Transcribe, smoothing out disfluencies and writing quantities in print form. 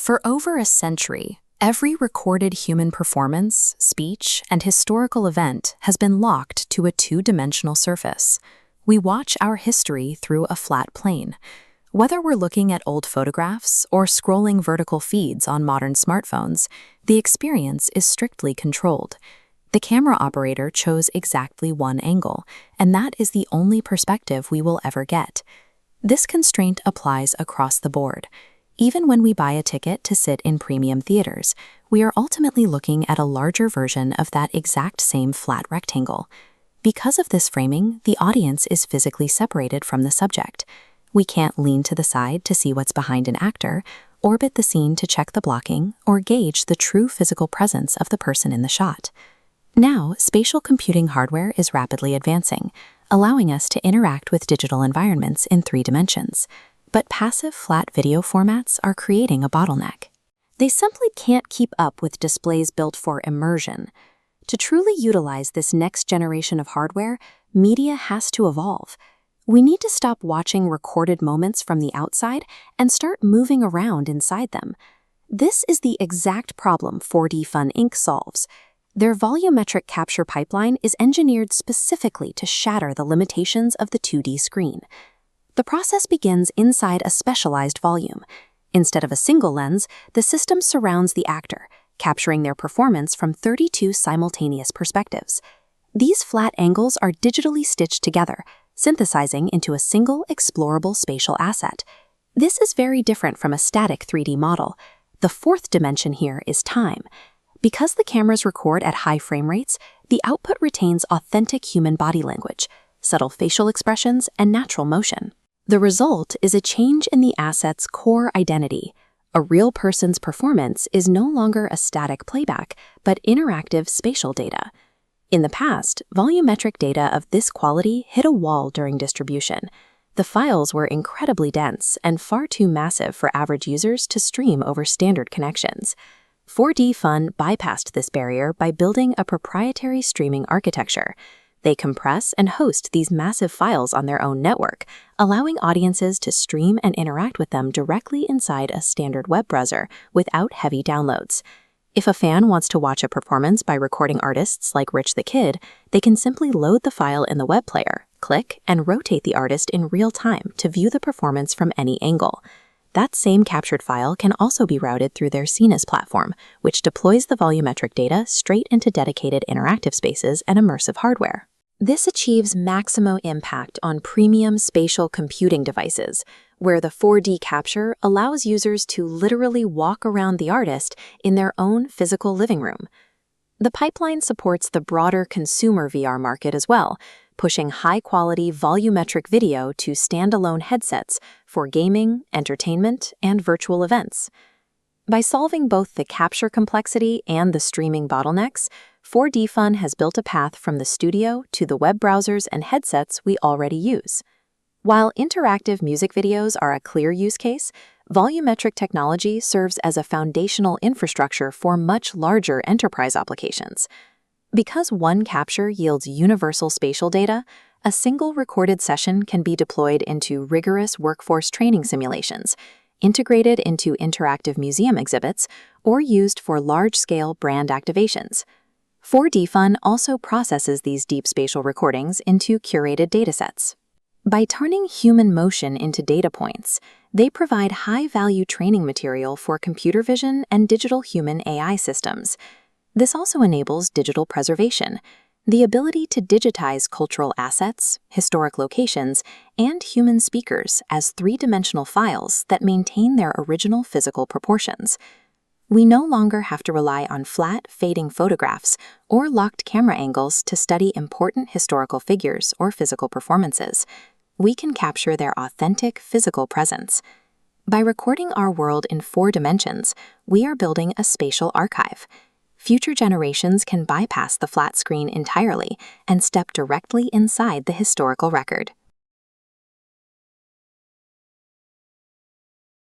For over a century, every recorded human performance, speech, and historical event has been locked to a two-dimensional surface. We watch our history through a flat plane. Whether we're looking at old photographs or scrolling vertical feeds on modern smartphones, the experience is strictly controlled. The camera operator chose exactly one angle, and that is the only perspective we will ever get. This constraint applies across the board. Even when we buy a ticket to sit in premium theaters, we are ultimately looking at a larger version of that exact same flat rectangle. Because of this framing, the audience is physically separated from the subject. We can't lean to the side to see what's behind an actor, orbit the scene to check the blocking, or gauge the true physical presence of the person in the shot. Now, spatial computing hardware is rapidly advancing, allowing us to interact with digital environments in 3 dimensions. But passive flat video formats are creating a bottleneck. They simply can't keep up with displays built for immersion. To truly utilize this next generation of hardware, media has to evolve. We need to stop watching recorded moments from the outside and start moving around inside them. This is the exact problem 4D Fun Inc. solves. Their volumetric capture pipeline is engineered specifically to shatter the limitations of the 2D screen. The process begins inside a specialized volume. Instead of a single lens, the system surrounds the actor, capturing their performance from 32 simultaneous perspectives. These flat angles are digitally stitched together, synthesizing into a single explorable spatial asset. This is very different from a static 3D model. The 4th dimension here is time. Because the cameras record at high frame rates, the output retains authentic human body language, subtle facial expressions, and natural motion. The result is a change in the asset's core identity. A real person's performance is no longer a static playback, but interactive spatial data. In the past, volumetric data of this quality hit a wall during distribution. The files were incredibly dense and far too massive for average users to stream over standard connections. 4D Fun bypassed this barrier by building a proprietary streaming architecture. They compress and host these massive files on their own network, allowing audiences to stream and interact with them directly inside a standard web browser without heavy downloads. If a fan wants to watch a performance by recording artists like Rich the Kid, they can simply load the file in the web player, click, and rotate the artist in real time to view the performance from any angle. That same captured file can also be routed through their Scenas platform, which deploys the volumetric data straight into dedicated interactive spaces and immersive hardware. This achieves maximum impact on premium spatial computing devices, where the 4D capture allows users to literally walk around the artist in their own physical living room. The pipeline supports the broader consumer VR market as well, pushing high-quality volumetric video to standalone headsets for gaming, entertainment, and virtual events. By solving both the capture complexity and the streaming bottlenecks, 4D Fun has built a path from the studio to the web browsers and headsets we already use. While interactive music videos are a clear use case, volumetric technology serves as a foundational infrastructure for much larger enterprise applications. Because one capture yields universal spatial data, a single recorded session can be deployed into rigorous workforce training simulations, integrated into interactive museum exhibits, or used for large-scale brand activations. 4D Fun also processes these deep spatial recordings into curated datasets. By turning human motion into data points, they provide high-value training material for computer vision and digital human AI systems. This also enables digital preservation, the ability to digitize cultural assets, historic locations, and human speakers as 3-dimensional files that maintain their original physical proportions. We no longer have to rely on flat, fading photographs or locked camera angles to study important historical figures or physical performances. We can capture their authentic physical presence. By recording our world in 4 dimensions, we are building a spatial archive. Future generations can bypass the flat screen entirely and step directly inside the historical record.